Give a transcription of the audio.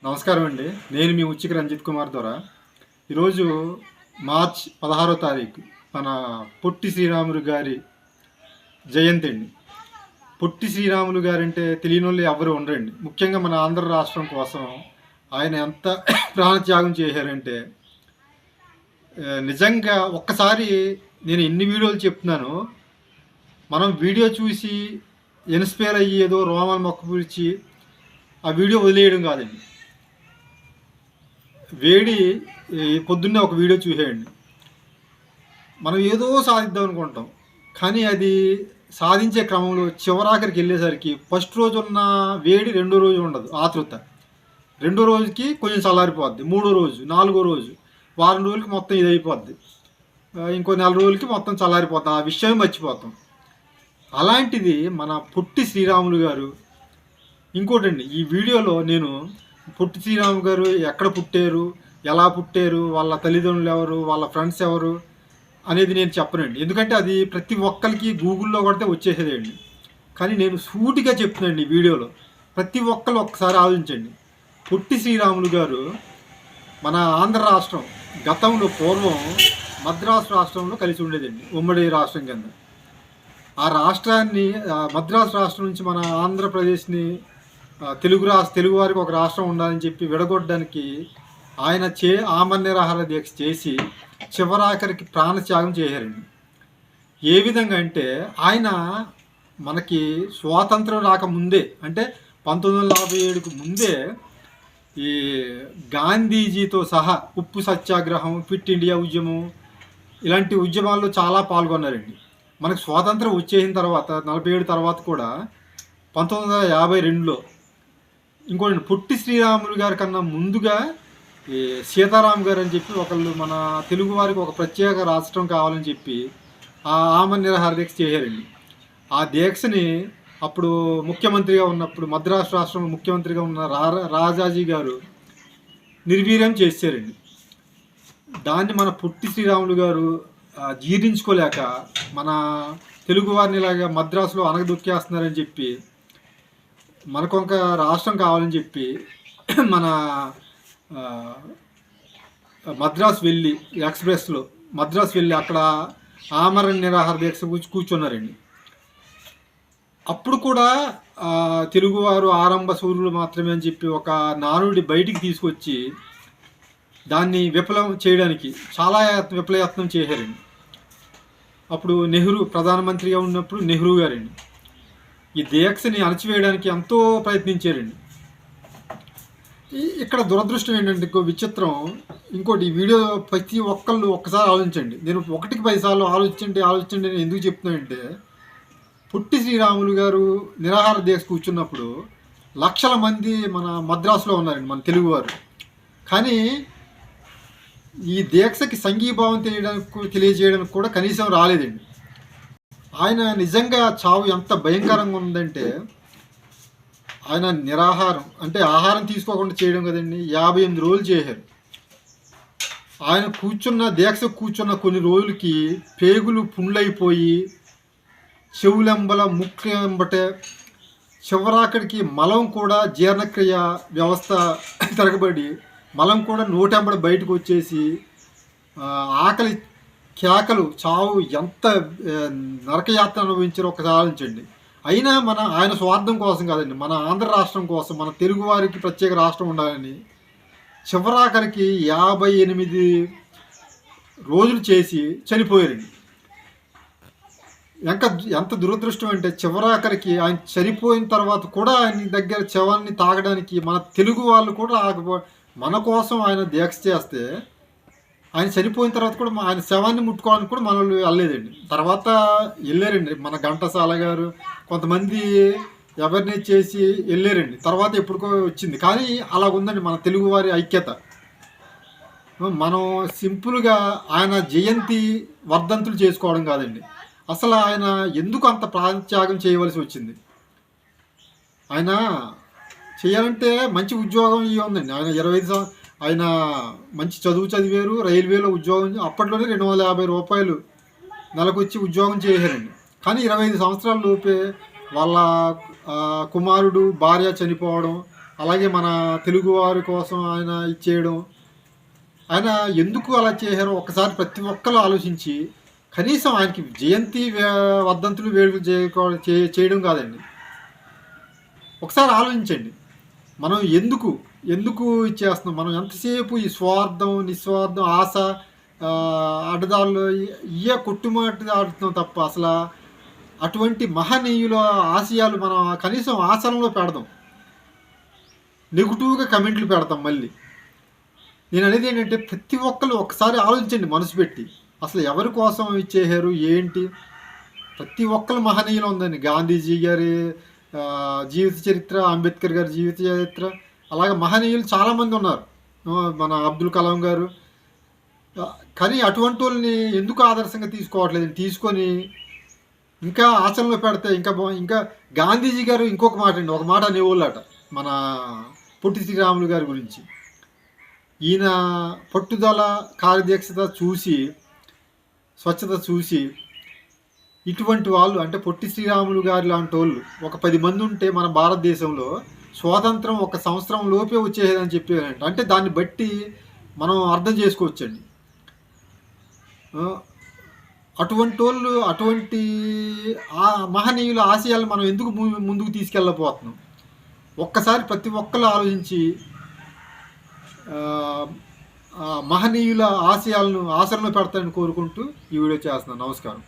నమస్కారం అండి. నేను మీ ఉచ్చిక రంజిత్ కుమార్ ద్వారా ఈరోజు మార్చ్ 16వ తారీఖు మన పొట్టి శ్రీరాములు గారి జయంతి అండి. పొట్టి శ్రీరాములు గారంటే తెలియనోళ్ళు ఎవరు ఉండరండి. ముఖ్యంగా మన ఆంధ్ర రాష్ట్రం కోసం ఆయన ఎంత ప్రాణత్యాగం చేశారంటే నిజంగా ఒక్కసారి నేను ఎన్ని వీడియోలు చెప్తున్నానో మనం వీడియో చూసి ఇన్స్పైర్ అయ్యి ఏదో రోమాలు మొక్కపూడ్చి ఆ వీడియో వదిలేయడం కాదండి. పొద్దున్నే ఒక వీడియో చూసేయండి. మనం ఏదో సాధిద్దాం అనుకుంటాం, కానీ అది సాధించే క్రమంలో చివరాఖరికి వెళ్ళేసరికి ఫస్ట్ రోజు ఉన్న వేడి రెండో రోజు ఉండదు. ఆతృత రెండో రోజుకి కొంచెం చల్లారిపోద్ది, మూడో రోజు, నాలుగో రోజు, వారం రోజులకి మొత్తం ఇది అయిపోద్ది, ఇంకో నెల రోజులకి మొత్తం చల్లారిపోతాం, ఆ విషయం మర్చిపోతాం. అలాంటిది మన పొట్టి శ్రీరాములు గారు. ఇంకోటండి, ఈ వీడియోలో నేను పొట్టి శ్రీరాములు గారు ఎక్కడ పుట్టారు, ఎలా పుట్టారు, వాళ్ళ తల్లిదండ్రులు ఎవరు, వాళ్ళ ఫ్రెండ్స్ ఎవరు అనేది నేను చెప్పనండి. ఎందుకంటే అది ప్రతి ఒక్కరికి గూగుల్లో కొడితే వచ్చేసేదండి. కానీ నేను సూటిగా చెప్తున్నాండి ఈ వీడియోలో. ప్రతి ఒక్కరు ఒక్కసారి ఆలోచించండి. పొట్టి శ్రీరాములు గారు మన ఆంధ్ర రాష్ట్రం గతంలో పూర్వం మద్రాసు రాష్ట్రంలో కలిసి ఉండేదండి, ఉమ్మడి రాష్ట్రం కింద. ఆ రాష్ట్రాన్ని మద్రాసు రాష్ట్రం నుంచి మన ఆంధ్రప్రదేశ్ని తెలుగు వారికి ఒక రాష్ట్రం ఉండాలని చెప్పి విడగొట్టడానికి ఆయన ఆమరణ దీక్ష చేసి చివరాఖరికి ప్రాణత్యాగం చేశారండి. ఏ విధంగా అంటే ఆయన మనకి స్వాతంత్రం రాకముందే, అంటే 1957కు ముందే ఈ గాంధీజీతో సహా ఉప్పు సత్యాగ్రహం, క్విట్ ఇండియా ఉద్యమం, ఇలాంటి ఉద్యమాల్లో చాలా పాల్గొన్నారండి. మనకు స్వాతంత్రం వచ్చేసిన తర్వాత 47 తర్వాత కూడా 1952లో ఇంకోటి పొట్టి శ్రీరాములు గారి కన్నా ముందుగా ఈ సీతారాం గారు అని చెప్పి ఒకళ్ళు మన తెలుగు వారికి ఒక ప్రత్యేక రాష్ట్రం కావాలని చెప్పి ఆమరణ నిరాహార దీక్ష చేశారండి. ఆ దీక్షని అప్పుడు ముఖ్యమంత్రిగా ఉన్నప్పుడు మద్రాసు రాష్ట్రం ముఖ్యమంత్రిగా ఉన్న రాజాజీ గారు నిర్వీర్యం చేశారండి. దాన్ని మన పొట్టి శ్రీరాములు గారు జీర్ణించుకోలేక మన తెలుగు వారిని ఇలాగా మద్రాసులో అనగదొక్కేస్తున్నారని చెప్పి మనకు ఒక రాష్ట్రం కావాలని చెప్పి మన మద్రాసు వెళ్ళి ఎక్స్ప్రెస్లో మద్రాసు వెళ్ళి అక్కడ ఆమరణ నిరాహార దీక్ష కూర్చున్నారండి. అప్పుడు కూడా తెలుగువారు ఆరంభ సూర్యులు మాత్రమే అని చెప్పి ఒక నానుడి బయటికి తీసుకొచ్చి దాన్ని విఫలం చేయడానికి చాలా విఫలయత్నం చేశారండి. అప్పుడు నెహ్రూ ప్రధానమంత్రిగా ఉన్నప్పుడు నెహ్రూ గారండి ఈ దీక్షని అణచివేయడానికి ఎంతో ప్రయత్నించారండి. ఇక్కడ దురదృష్టం ఏంటంటే ఇంకో విచిత్రం, ఇంకోటి ఈ వీడియో ప్రతి ఒక్కళ్ళు ఒక్కసారి ఆలోచించండి. నేను 1కి 10 సార్లు ఆలోచించండి నేను ఎందుకు చెప్తున్నానంటే, పొట్టి శ్రీరాములు గారు నిరాహార దీక్ష కూర్చున్నప్పుడు లక్షల మంది మన మద్రాసులో ఉన్నారండి మన తెలుగువారు. కానీ ఈ దీక్షకి సంఘీభావం తెలియజేయడానికి కూడా కనీసం రాలేదండి. ఆయన నిజంగా చావు ఎంత భయంకరంగా ఉందంటే, ఆయన నిరాహారం అంటే ఆహారం తీసుకోకుండా చేయడం కదండి, 58 రోజులు చేశారు. ఆయన దీక్ష కూర్చున్న కొన్ని రోజులకి పేగులు పుండ్లైపోయి చెవులెంబల ముక్కెంబటే చివరాకడికి మలం కూడా జీర్ణక్రియ వ్యవస్థ తిరగబడి మలం కూడా నోటెంబడి బయటకు వచ్చేసి ఆకలి కేకలు, చావు, ఎంత నరకయాత్ర అనుభవించారో ఒకసారి ఆలోచించండి. అయినా ఆయన స్వార్థం కోసం కాదండి, మన ఆంధ్ర రాష్ట్రం కోసం, మన తెలుగు వారికి ప్రత్యేక రాష్ట్రం ఉండాలని చివరాఖరికి 58 రోజులు చేసి చనిపోయారండి. ఎంత దురదృష్టం అంటే చివరాఖరికి ఆయన చనిపోయిన తర్వాత కూడా ఆయన దగ్గర శవాన్ని తాగడానికి మన తెలుగు వాళ్ళు కూడా మన కోసం ఆయన దీక్ష చేస్తే ఆయన చనిపోయిన తర్వాత కూడా ఆయన శవాన్ని ముట్టుకోవడానికి కూడా మన వాళ్ళు వెళ్ళలేదండి. తర్వాత వెళ్ళారండి మన ఘంటసాల గారు, కొంతమంది అవేర్నెస్ చేసి వెళ్ళారండి. తర్వాత ఎప్పుడుకో వచ్చింది. కానీ అలాగుందండి మన తెలుగువారి ఐక్యత. మనం సింపుల్గా ఆయన జయంతి వర్ధంతులు చేసుకోవడం కాదండి, అసలు ఆయన ఎందుకు అంత ప్రాణత్యాగం చేయవలసి వచ్చింది. ఆయన చేయాలంటే మంచి ఉద్యోగం ఉందండి. ఆయన 25 ఆయన మంచి చదువు చదివారు, రైల్వేలో ఉద్యోగం అప్పట్లోనే 250 రూపాయలు నెలకు వచ్చి ఉద్యోగం చేశారండి. కానీ 25 సంవత్సరాల లోపే వాళ్ళ కుమారుడు భార్య చనిపోవడం, అలాగే మన తెలుగువారి కోసం ఆయన ఇచ్చేయడం, ఆయన ఎందుకు అలా చేశారో ఒకసారి ప్రతి ఒక్కరు ఆలోచించి కనీసం ఆయనకి జయంతి వర్ధంతులు వేడుకలు చేయడం కాదండి, ఒకసారి ఆలోచించండి. మనం ఎందుకు ఎందుకు ఇచ్చేస్తున్నాం? మనం ఎంతసేపు ఈ స్వార్థం, నిస్వార్థం, ఆశ, అడ్డదారులు ఇవే కొట్టుమాటి ఆడుతున్నాం తప్ప అసలు అటువంటి మహనీయుల ఆశయాలు మనం కనీసం ఆచరణలో పెడదాం. నెగిటివ్గా కమెంట్లు పెడతాం మళ్ళీ. నేను అనేది ఏంటంటే ప్రతి ఒక్కరు ఒక్కసారి ఆలోచించండి మనసు పెట్టి, అసలు ఎవరి కోసం ఇచ్చేసారు ఏంటి. ప్రతి ఒక్కరు మహనీయులు ఉందండి. గాంధీజీ గారి జీవిత చరిత్ర, అంబేద్కర్ గారి జీవిత చరిత్ర, అలాగే మహనీయులు చాలామంది ఉన్నారు, మన అబ్దుల్ కలాం గారు. కానీ అటువంటి వాళ్ళని ఎందుకు ఆదర్శంగా తీసుకోవట్లేదు? తీసుకొని ఇంకా ఆచరణలో పెడితే ఇంకా ఇంకా గాంధీజీ గారు ఇంకొక మాట అండి, ఒక మాట అనేవాళ్ళట మన పొట్టి శ్రీరాములు గారి గురించి. ఈయన పట్టుదల, కార్యదీక్షత చూసి, స్వచ్ఛత చూసి ఇటువంటి వాళ్ళు అంటే పొట్టి శ్రీరాములు గారి లాంటి వాళ్ళు ఒక 10 మంది ఉంటే మన భారతదేశంలో స్వాతంత్రం 1 సంవత్సరం లోపే వచ్చేదని చెప్పారంట. అంటే దాన్ని బట్టి మనం అర్థం చేసుకోవచ్చండి. అటువంటి వాళ్ళు, అటువంటి మహనీయుల ఆశయాలు మనం ఎందుకు ముందుకు తీసుకెళ్ళకపోతున్నాం? ఒక్కసారి ప్రతి ఒక్కరు ఆలోచించి మహనీయుల ఆశయాలను ఆచరణలో పెడతానని కోరుకుంటూ ఈ వీడియో చేస్తున్నాను. నమస్కారం.